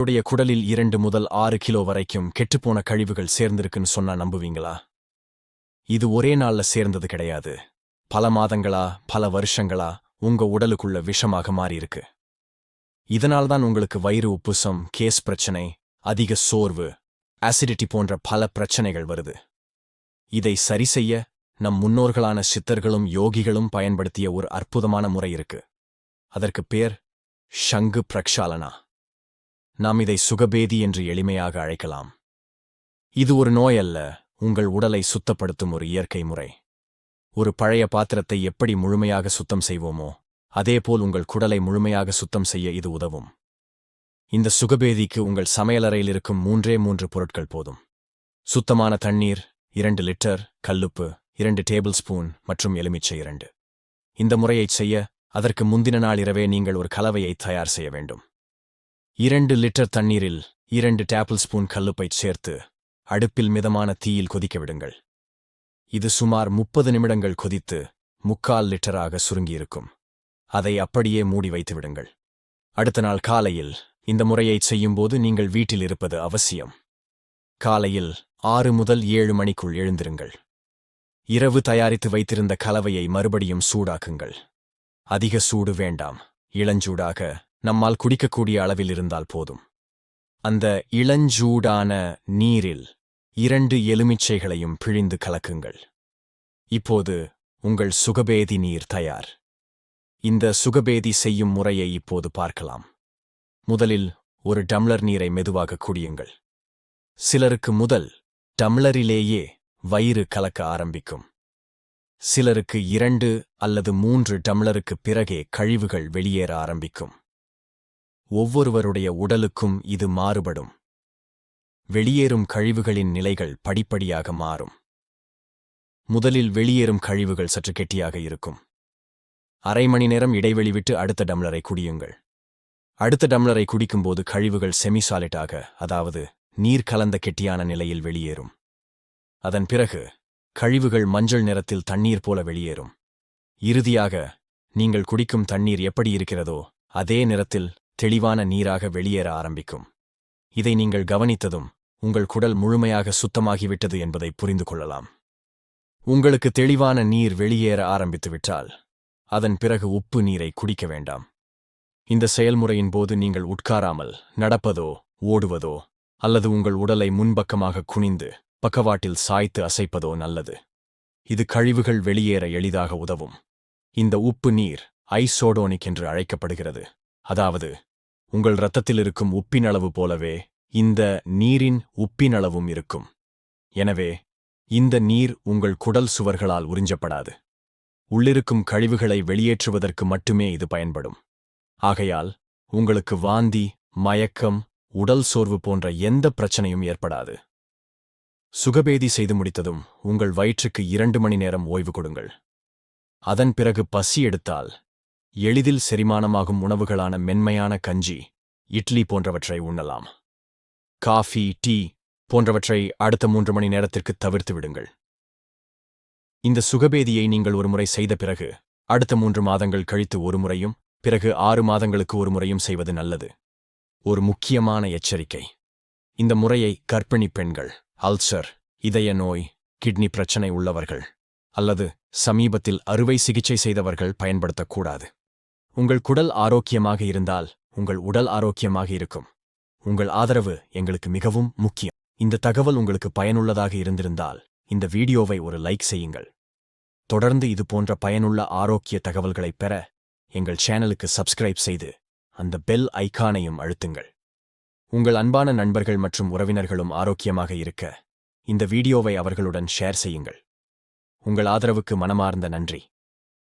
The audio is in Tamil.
உடைய குடலில் 2 முதல் 6 கிலோ வரைக்கும் கெட்டுப்போன கழிவுகள் சேர்ந்திருக்குன்னு சொன்னா நம்புவீங்களா? இது ஒரே நாள்ல சேர்ந்தது கிடையாது. பல மாதங்களா, பல வருஷங்களா உங்க உடலுக்குள்ள விஷமாக மாறியிருக்கு. இதனால்தான் உங்களுக்கு வயிறு உப்புசம், கேஸ் பிரச்சனை, அதிக சோர்வு, அசிடிட்டி போன்ற பல பிரச்சனைகள் வருது. இதை சரி செய்ய நம் முன்னோர்களான சித்தர்களும் யோகிகளும் பயன்படுத்திய ஒரு அற்புதமான முறை இருக்கு. அதற்கு பேர் ஷங்கு பிரக்ஷாலனா. நாம் இதை சுகபேதி என்று எளிமையாக அழைக்கலாம். இது ஒரு நோய் அல்ல, உங்கள் உடலை சுத்தப்படுத்தும் ஒரு இயற்கை முறை. ஒரு பழைய பாத்திரத்தை எப்படி முழுமையாக சுத்தம் செய்வோமோ அதேபோல் உங்கள் குடலை முழுமையாக சுத்தம் செய்ய இது உதவும். இந்த சுகபேதிக்கு உங்கள் சமையலறையில் இருக்கும் 3 பொருட்கள் போதும். சுத்தமான தண்ணீர் 2 லிட்டர், கல்லுப்பு 2 டேபிள் ஸ்பூன் மற்றும் எலுமிச்சை 2. இந்த முறையைச் செய்ய அதற்கு முந்தின நாள் இரவே நீங்கள் ஒரு கலவையை தயார் செய்ய வேண்டும். 2 லிட்டர் தண்ணீரில் 2 டேபிள் ஸ்பூன் கல்லுப்பைச் சேர்த்து அடுப்பில் மிதமான தீயில் கொதிக்க விடுங்கள். இது சுமார் 30 நிமிடங்கள் கொதித்து 3/4 லிட்டராக சுருங்கியிருக்கும். அதை அப்படியே மூடி வைத்து விடுங்கள். அடுத்த நாள் காலையில் இந்த முறையைச் செய்யும்போது நீங்கள் வீட்டில் இருப்பது அவசியம். காலையில் 6 முதல் 7 மணிக்குள் எழுந்திருங்கள். இரவு தயாரித்து வைத்திருந்த கலவையை மறுபடியும் சூடாக்குங்கள். அதிக சூடு வேண்டாம், இளஞ்சூடாக நம்மால் குடிக்கக்கூடிய அளவில் இருந்தால் போதும். அந்த இளஞ்சூடான நீரில் 2 எலுமிச்சைகளையும் பிழிந்து கலக்குங்கள். இப்போது உங்கள் சுகபேதி நீர் தயார். இந்த சுகபேதி செய்யும் முறையை இப்போது பார்க்கலாம். முதலில் ஒரு டம்ளர் நீரை மெதுவாக குடியுங்கள். சிலருக்கு முதல் டம்ளரிலேயே வயிறு கலக்க ஆரம்பிக்கும். சிலருக்கு 2 அல்லது 3 டம்ளருக்கு பிறகே கழிவுகள் வெளியேற ஆரம்பிக்கும். ஒவ்வொருவருடைய உடலுக்கும் இது மாறுபடும். வெளியேறும் கழிவுகளின் நிலைகள் படிப்படியாக மாறும். முதலில் வெளியேறும் கழிவுகள் சற்று கெட்டியாக இருக்கும். அரை மணி நேரம் இடைவெளி விட்டு அடுத்த டம்ளரை குடியுங்கள். அடுத்த டம்ளரை குடிக்கும்போது கழிவுகள் செமிசாலிட்டாக, அதாவது நீர் கலந்த கெட்டியான நிலையில் வெளியேறும். அதன் பிறகு கழிவுகள் மஞ்சள் நிறத்தில் தண்ணீர் போல வெளியேறும். இறுதியாக நீங்கள் குடிக்கும் தண்ணீர் எப்படி இருக்கிறதோ அதே நிறத்தில் தெளிவான நீராக வெளியேற ஆரம்பிக்கும். இதை நீங்கள் கவனித்ததும் உங்கள் குடல் முழுமையாக சுத்தமாகிவிட்டது என்பதை புரிந்து கொள்ளலாம். உங்களுக்கு தெளிவான நீர் வெளியேற ஆரம்பித்துவிட்டால் அதன் பிறகு உப்பு நீரை குடிக்க வேண்டாம். இந்த செயல்முறையின் போது நீங்கள் உட்காராமல் நடப்பதோ ஓடுவதோ அல்லது உங்கள் உடலை முன்பக்கமாக குனிந்து பக்கவாட்டில் சாய்த்து அசைப்பதோ நல்லது. இது கழிவுகள் வெளியேற எளிதாக உதவும். இந்த உப்பு நீர் ஐசோடோனிக் என்று அழைக்கப்படுகிறது. அதாவது உங்கள் இரத்தத்தில் இருக்கும் உப்பின் அளவு போலவே இந்த நீரின் உப்பின் அளவும் இருக்கும். எனவே இந்த நீர் உங்கள் குடல் சுவர்களால் உறிஞ்சப்படாது. உள்ளிருக்கும் கழிவுகளை வெளியேற்றுவதற்கு மட்டுமே இது பயன்படும். ஆகையால் உங்களுக்கு வாந்தி, மயக்கம், உடல் சோர்வு போன்ற எந்த பிரச்சனையும் ஏற்படாது. சுகபேதி செய்து முடித்ததும் உங்கள் வயிற்றுக்கு 2 மணி நேரம் ஓய்வு கொடுங்கள். அதன் பிறகு பசி எடுத்தால் எளிதில் செரிமானமாகும் உணவுகளான மென்மையான கஞ்சி, இட்லி போன்றவற்றை உண்ணலாம். காஃபி, டீ போன்றவற்றை அடுத்த 3 மணி நேரத்திற்கு தவிர்த்து விடுங்கள். இந்த சுகபேதியை நீங்கள் ஒரு முறை செய்த பிறகு அடுத்த 3 மாதங்கள் கழித்து ஒரு முறையும் பிறகு 6 மாதங்களுக்கு ஒரு முறையும் செய்வது நல்லது. ஒரு முக்கியமான எச்சரிக்கை: இந்த முறையை கர்ப்பிணி பெண்கள், அல்சர், இதய நோய், கிட்னி பிரச்சனை உள்ளவர்கள் அல்லது சமீபத்தில் அறுவை சிகிச்சை செய்தவர்கள் பயன்படுத்தக்கூடாது. உங்கள் குடல் ஆரோக்கியமாக இருந்தால் உங்கள் உடல் ஆரோக்கியமாக இருக்கும். உங்கள் ஆதரவு எங்களுக்கு மிகவும் முக்கியம். இந்த தகவல் உங்களுக்கு பயனுள்ளதாக இருந்திருந்தால் இந்த வீடியோவை ஒரு லைக் செய்யுங்கள். தொடர்ந்து இது போன்ற பயனுள்ள ஆரோக்கிய தகவல்களைப் பெற எங்கள் சேனலுக்கு சப்ஸ்கிரைப் செய்து அந்த பெல் ஐகானையும் அழுத்துங்கள். உங்கள் அன்பான நண்பர்கள் மற்றும் உறவினர்களும் ஆரோக்கியமாக இருக்க இந்த வீடியோவை அவர்களுடன் ஷேர் செய்யுங்கள். உங்கள் ஆதரவுக்கு மனமார்ந்த நன்றி.